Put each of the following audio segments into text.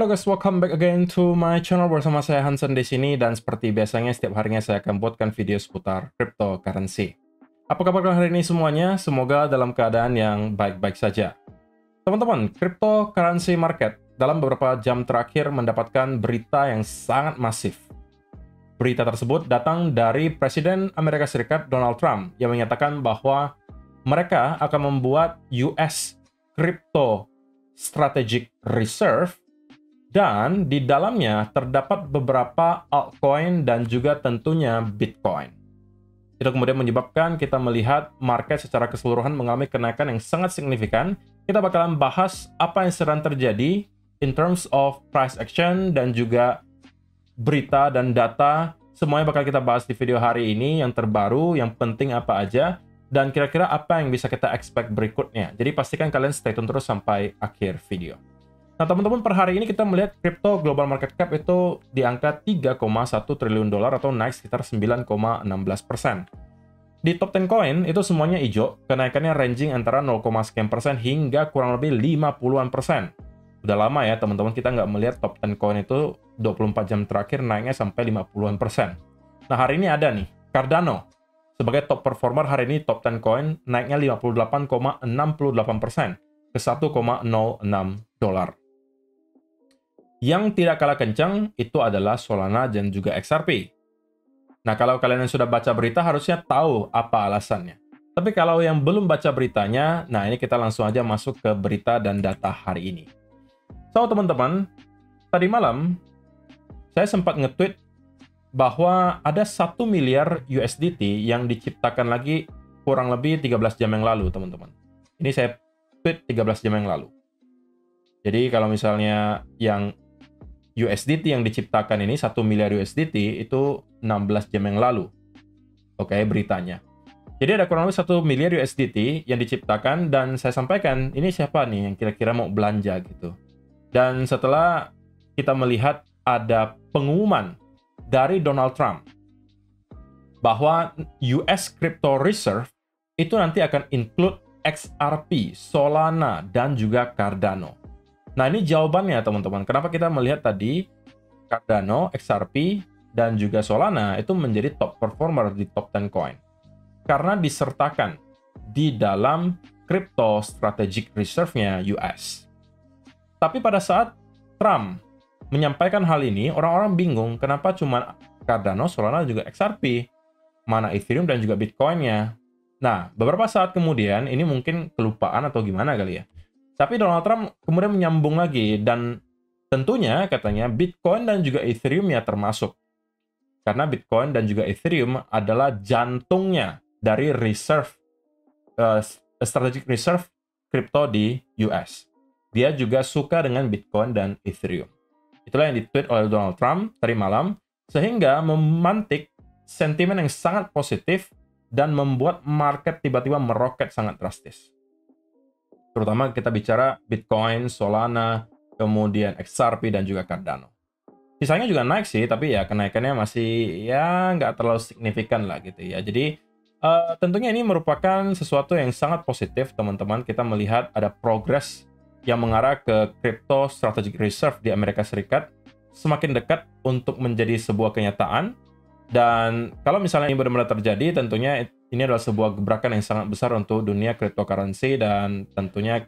Hello guys, welcome back again to my channel bersama saya Hansen di sini, dan seperti biasanya setiap harinya saya akan buatkan video seputar cryptocurrency. Apa kabar kalian hari ini semuanya? Semoga dalam keadaan yang baik-baik saja. Teman-teman, cryptocurrency market dalam beberapa jam terakhir mendapatkan berita yang sangat masif. Berita tersebut datang dari Presiden Amerika Serikat Donald Trump yang menyatakan bahwa mereka akan membuat US Crypto Strategic Reserve, dan di dalamnya terdapat beberapa altcoin dan juga tentunya Bitcoin. Itu kemudian menyebabkan kita melihat market secara keseluruhan mengalami kenaikan yang sangat signifikan. Kita bakalan bahas apa yang sedang terjadi in terms of price action dan juga berita dan data. Semuanya bakal kita bahas di video hari ini, yang terbaru, yang penting apa aja, dan kira-kira apa yang bisa kita expect berikutnya. Jadi pastikan kalian stay tune terus sampai akhir video. Nah, teman-teman, per hari ini kita melihat crypto global market cap itu di angka 3,1 triliun dolar atau naik sekitar 9,16%. Di top 10 coin itu semuanya hijau, kenaikannya ranging antara 0, sekian persen hingga kurang lebih 50-an persen. Udah lama ya teman-teman kita nggak melihat top 10 coin itu 24 jam terakhir naiknya sampai 50-an persen. Nah, hari ini ada nih, Cardano. Sebagai top performer hari ini top 10 coin naiknya 58,68% ke 1,06 dolar. Yang tidak kalah kencang itu adalah Solana dan juga XRP. Nah, kalau kalian yang sudah baca berita harusnya tahu apa alasannya. Tapi kalau yang belum baca beritanya, nah ini kita langsung aja masuk ke berita dan data hari ini. So, teman-teman, tadi malam saya sempat nge-tweet bahwa ada 1 miliar USDT yang diciptakan lagi kurang lebih 13 jam yang lalu, teman-teman. Ini saya tweet 13 jam yang lalu. Jadi kalau misalnya yang USDT yang diciptakan ini 1 miliar USDT itu 16 jam yang lalu. Oke, beritanya. Jadi ada kurang lebih 1 miliar USDT yang diciptakan, dan saya sampaikan ini siapa nih yang kira-kira mau belanja gitu. Dan setelah kita melihat ada pengumuman dari Donald Trump bahwa US Crypto Reserve itu nanti akan include XRP, Solana, dan juga Cardano. Nah, ini jawabannya teman-teman. Kenapa kita melihat tadi Cardano, XRP, dan juga Solana itu menjadi top performer di top 10 coin? Karena disertakan di dalam Crypto Strategic Reserve-nya US. Tapi pada saat Trump menyampaikan hal ini, orang-orang bingung kenapa cuma Cardano, Solana, dan juga XRP. Mana Ethereum dan juga Bitcoin-nya? Nah, beberapa saat kemudian, ini mungkin kelupaan atau gimana kali ya. Tapi Donald Trump kemudian menyambung lagi, dan tentunya katanya Bitcoin dan juga Ethereum ya termasuk. Karena Bitcoin dan juga Ethereum adalah jantungnya dari strategic reserve crypto di US. Dia juga suka dengan Bitcoin dan Ethereum. Itulah yang ditweet oleh Donald Trump tadi malam, sehingga memantik sentimen yang sangat positif dan membuat market tiba-tiba meroket sangat drastis. Terutama kita bicara Bitcoin, Solana, kemudian XRP, dan juga Cardano. Sisanya juga naik sih, tapi ya kenaikannya masih ya nggak terlalu signifikan lah gitu ya. Jadi tentunya ini merupakan sesuatu yang sangat positif, teman-teman. Kita melihat ada progres yang mengarah ke Crypto Strategic Reserve di Amerika Serikat semakin dekat untuk menjadi sebuah kenyataan. Dan kalau misalnya ini benar-benar terjadi, tentunya ini adalah sebuah gebrakan yang sangat besar untuk dunia cryptocurrency, dan tentunya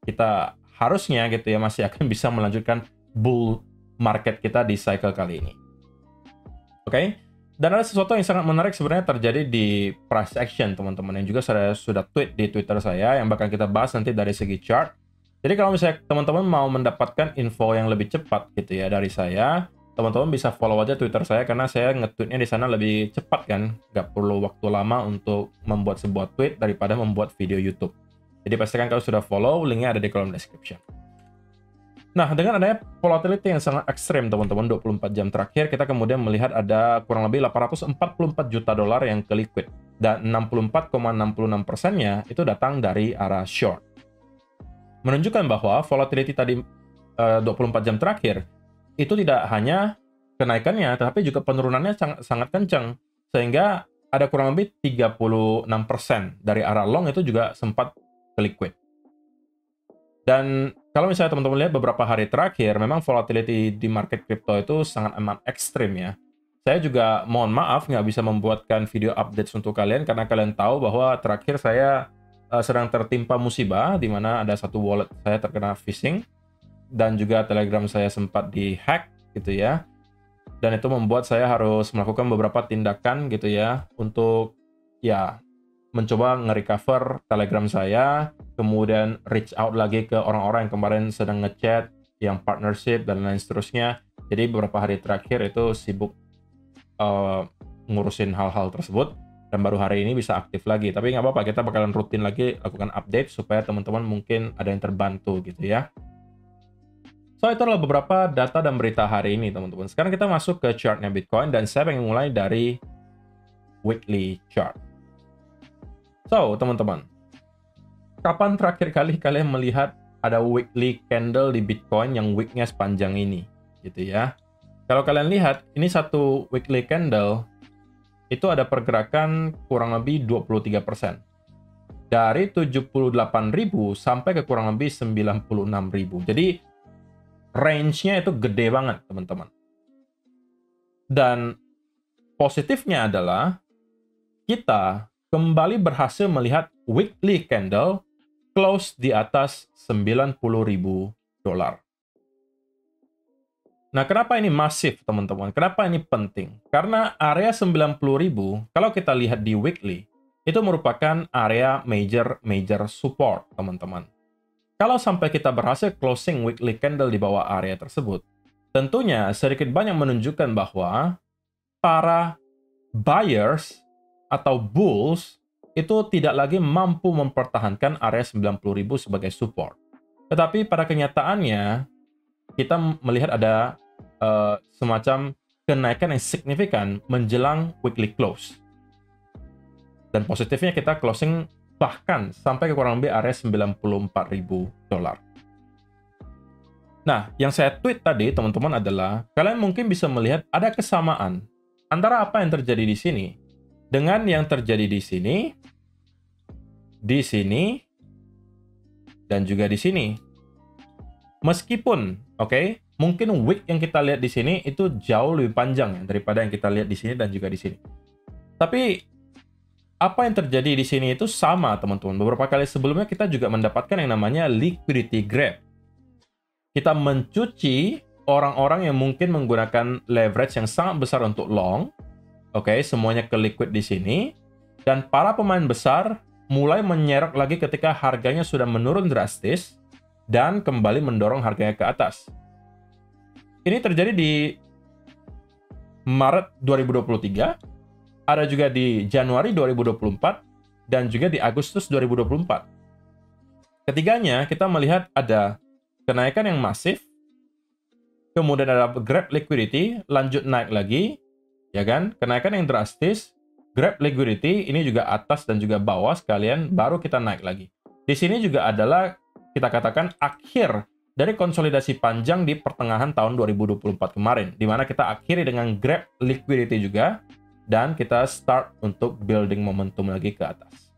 kita harusnya gitu ya masih akan bisa melanjutkan bull market kita di cycle kali ini. Oke? Dan ada sesuatu yang sangat menarik sebenarnya terjadi di price action, teman-teman, yang juga saya sudah tweet di Twitter saya, yang bakal kita bahas nanti dari segi chart. Jadi kalau misalnya teman-teman mau mendapatkan info yang lebih cepat gitu ya dari saya, teman-teman bisa follow aja Twitter saya, karena saya nge-tweetnya di sana lebih cepat kan. Nggak perlu waktu lama untuk membuat sebuah tweet daripada membuat video YouTube. Jadi pastikan kalau sudah follow, linknya ada di kolom description. Nah, dengan adanya volatility yang sangat ekstrim, teman-teman, 24 jam terakhir, kita kemudian melihat ada kurang lebih 844 juta dolar yang ke liquid. Dan 64,66%-nya itu datang dari arah short. Menunjukkan bahwa volatility tadi 24 jam terakhir itu tidak hanya kenaikannya, tetapi juga penurunannya sangat kencang. Sehingga ada kurang lebih 36% dari arah long itu juga sempat ke liquid. Dan kalau misalnya teman-teman lihat beberapa hari terakhir, memang volatility di market crypto itu sangat amat ekstrim ya. Saya juga mohon maaf nggak bisa membuatkan video update untuk kalian, karena kalian tahu bahwa terakhir saya sedang tertimpa musibah, di mana ada satu wallet saya terkena phishing, dan juga Telegram saya sempat dihack gitu ya. Dan itu membuat saya harus melakukan beberapa tindakan gitu ya, untuk ya mencoba nge-recover Telegram saya, kemudian reach out lagi ke orang-orang yang kemarin sedang ngechat, yang partnership, dan lain seterusnya. Jadi beberapa hari terakhir itu sibuk ngurusin hal-hal tersebut, dan baru hari ini bisa aktif lagi. Tapi nggak apa-apa, kita bakalan rutin lagi lakukan update, supaya teman-teman mungkin ada yang terbantu gitu ya. So, itu adalah beberapa data dan berita hari ini, teman-teman. Sekarang kita masuk ke chartnya Bitcoin, dan saya pengen mulai dari weekly chart. So, teman-teman, kapan terakhir kali kalian melihat ada weekly candle di Bitcoin yang wick-nya sepanjang ini? Gitu ya. Kalau kalian lihat, ini satu weekly candle, itu ada pergerakan kurang lebih 23%. Dari 78.000 sampai ke kurang lebih 96.000. Jadi, range-nya itu gede banget, teman-teman. Dan positifnya adalah, kita kembali berhasil melihat weekly candle close di atas $90.000. Nah, kenapa ini masif, teman-teman? Kenapa ini penting? Karena area 90.000, kalau kita lihat di weekly, itu merupakan area major support, teman-teman. Kalau sampai kita berhasil closing weekly candle di bawah area tersebut, tentunya sedikit banyak menunjukkan bahwa para buyers atau bulls itu tidak lagi mampu mempertahankan area 90.000 sebagai support. Tetapi pada kenyataannya, kita melihat ada semacam kenaikan yang signifikan menjelang weekly close. Dan positifnya kita closing bahkan sampai ke kurang lebih area $94.000. Nah, yang saya tweet tadi, teman-teman, adalah kalian mungkin bisa melihat ada kesamaan antara apa yang terjadi di sini dengan yang terjadi di sini, dan juga di sini. Meskipun, mungkin wick yang kita lihat di sini itu jauh lebih panjang ya, daripada yang kita lihat di sini dan juga di sini. Tapi apa yang terjadi di sini itu sama, teman-teman. Beberapa kali sebelumnya kita juga mendapatkan yang namanya liquidity grab. Kita mencuci orang-orang yang mungkin menggunakan leverage yang sangat besar untuk long. Semuanya ke liquid di sini. Dan para pemain besar mulai menyerok lagi ketika harganya sudah menurun drastis dan kembali mendorong harganya ke atas. Ini terjadi di Maret 2023, ada juga di Januari 2024, dan juga di Agustus 2024. Ketiganya kita melihat ada kenaikan yang masif, kemudian ada grab liquidity, lanjut naik lagi, ya kan? Kenaikan yang drastis, grab liquidity, ini juga atas dan juga bawah sekalian, baru kita naik lagi. Di sini juga adalah, kita katakan, akhir dari konsolidasi panjang di pertengahan tahun 2024 kemarin, di mana kita akhiri dengan grab liquidity juga, dan kita start untuk building momentum lagi ke atas.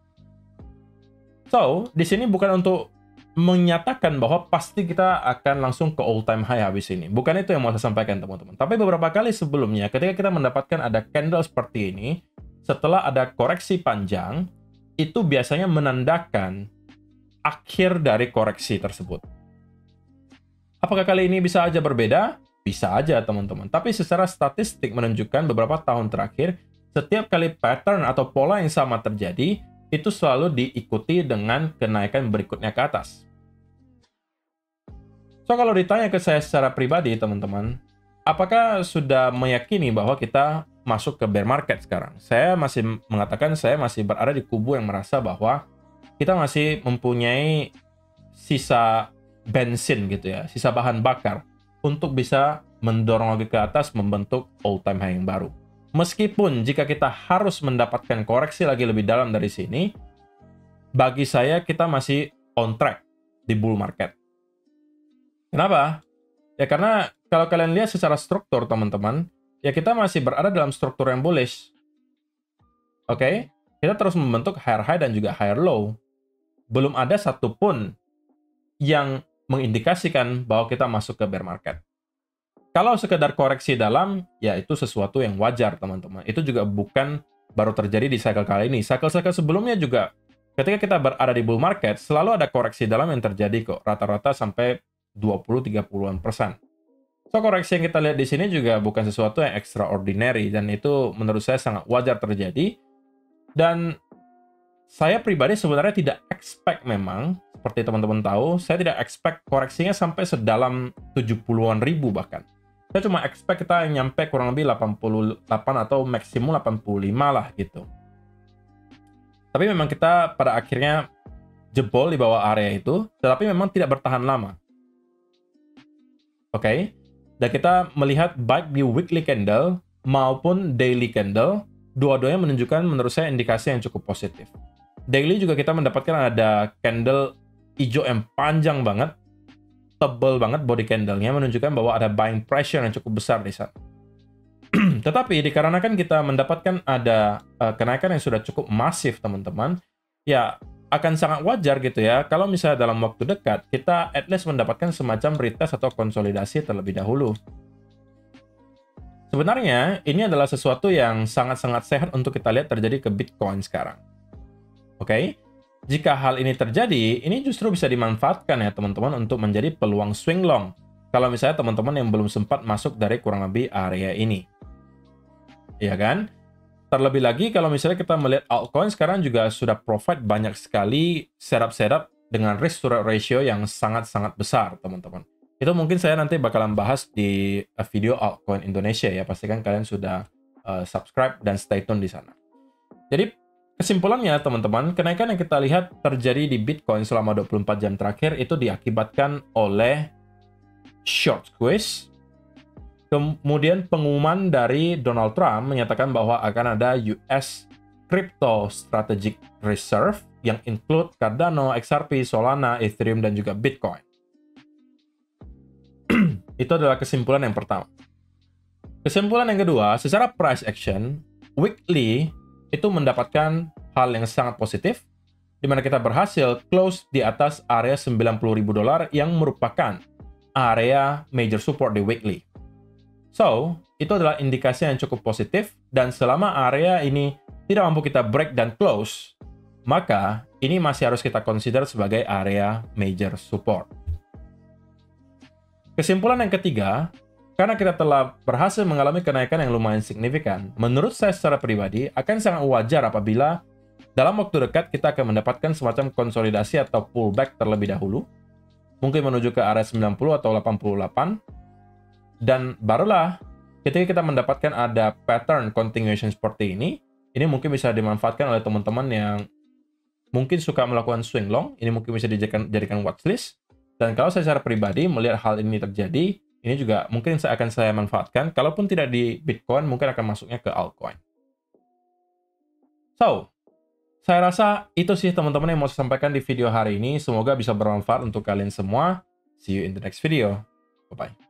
So, di sini bukan untuk menyatakan bahwa pasti kita akan langsung ke all-time high habis ini. Bukan itu yang mau saya sampaikan, teman-teman. Tapi beberapa kali sebelumnya, ketika kita mendapatkan ada candle seperti ini, setelah ada koreksi panjang, itu biasanya menandakan akhir dari koreksi tersebut. Apakah kali ini bisa aja berbeda? Bisa aja, teman-teman. Tapi secara statistik menunjukkan beberapa tahun terakhir, setiap kali pattern atau pola yang sama terjadi, itu selalu diikuti dengan kenaikan berikutnya ke atas. So, kalau ditanya ke saya secara pribadi, teman-teman, apakah sudah meyakini bahwa kita masuk ke bear market sekarang? Saya masih mengatakan saya masih berada di kubu yang merasa bahwa kita masih mempunyai sisa bensin gitu ya, sisa bahan bakar untuk bisa mendorong lagi ke atas, membentuk all-time high yang baru. Meskipun jika kita harus mendapatkan koreksi lagi lebih dalam dari sini, bagi saya kita masih on track di bull market. Kenapa? Ya karena kalau kalian lihat secara struktur, teman-teman, ya kita masih berada dalam struktur yang bullish. Kita terus membentuk higher high dan juga higher low. Belum ada satupun yang mengindikasikan bahwa kita masuk ke bear market. Kalau sekedar koreksi dalam, ya itu sesuatu yang wajar, teman-teman. Itu juga bukan baru terjadi di cycle kali ini. Cycle-cycle sebelumnya juga, ketika kita berada di bull market, selalu ada koreksi dalam yang terjadi kok. Rata-rata sampai 20-30%. So, koreksi yang kita lihat di sini juga bukan sesuatu yang extraordinary, dan itu menurut saya sangat wajar terjadi. Dan saya pribadi sebenarnya tidak expect memang, seperti teman-teman tahu, saya tidak expect koreksinya sampai sedalam 70-an ribu bahkan. Saya cuma expect kita nyampe kurang lebih 88 atau maksimum 85 lah gitu. Tapi memang kita pada akhirnya jebol di bawah area itu, tetapi memang tidak bertahan lama. Oke? Dan kita melihat baik di weekly candle maupun daily candle, dua-duanya menunjukkan menurut saya indikasi yang cukup positif. Daily juga kita mendapatkan ada candle hijau yang panjang banget, tebal banget body candle-nya, menunjukkan bahwa ada buying pressure yang cukup besar di sana. Tetapi dikarenakan kita mendapatkan ada kenaikan yang sudah cukup masif, teman-teman, ya akan sangat wajar gitu ya, kalau misalnya dalam waktu dekat, kita at least mendapatkan semacam retest atau konsolidasi terlebih dahulu. Sebenarnya, ini adalah sesuatu yang sangat-sangat sehat untuk kita lihat terjadi ke Bitcoin sekarang. Oke? Jika hal ini terjadi, ini justru bisa dimanfaatkan ya teman-teman untuk menjadi peluang swing long. Kalau misalnya teman-teman yang belum sempat masuk dari kurang lebih area ini. Iya kan? Terlebih lagi kalau misalnya kita melihat altcoin sekarang juga sudah provide banyak sekali setup-setup dengan risk to reward ratio yang sangat-sangat besar teman-teman. Itu mungkin saya nanti bakalan bahas di video altcoin Indonesia ya. Pastikan kalian sudah subscribe dan stay tune di sana. Jadi kesimpulannya, teman-teman, kenaikan yang kita lihat terjadi di Bitcoin selama 24 jam terakhir itu diakibatkan oleh short squeeze, kemudian pengumuman dari Donald Trump menyatakan bahwa akan ada US Crypto Strategic Reserve yang include Cardano, XRP, Solana, Ethereum, dan juga Bitcoin. Itu adalah kesimpulan yang pertama. Kesimpulan yang kedua, secara price action, weekly itu mendapatkan hal yang sangat positif, di mana kita berhasil close di atas area $90.000 yang merupakan area major support di weekly. So, itu adalah indikasi yang cukup positif, dan selama area ini tidak mampu kita break dan close, maka ini masih harus kita consider sebagai area major support. Kesimpulan yang ketiga, karena kita telah berhasil mengalami kenaikan yang lumayan signifikan, menurut saya secara pribadi akan sangat wajar apabila dalam waktu dekat kita akan mendapatkan semacam konsolidasi atau pullback terlebih dahulu, mungkin menuju ke area 90 atau 88, dan barulah ketika kita mendapatkan ada pattern continuation seperti ini mungkin bisa dimanfaatkan oleh teman-teman yang mungkin suka melakukan swing long, ini mungkin bisa dijadikan watchlist, dan kalau saya secara pribadi melihat hal ini terjadi, ini juga mungkin akan saya manfaatkan, kalaupun tidak di Bitcoin, mungkin akan masuknya ke altcoin. So, saya rasa itu sih teman-teman yang mau saya sampaikan di video hari ini. Semoga bisa bermanfaat untuk kalian semua. See you in the next video. Bye-bye.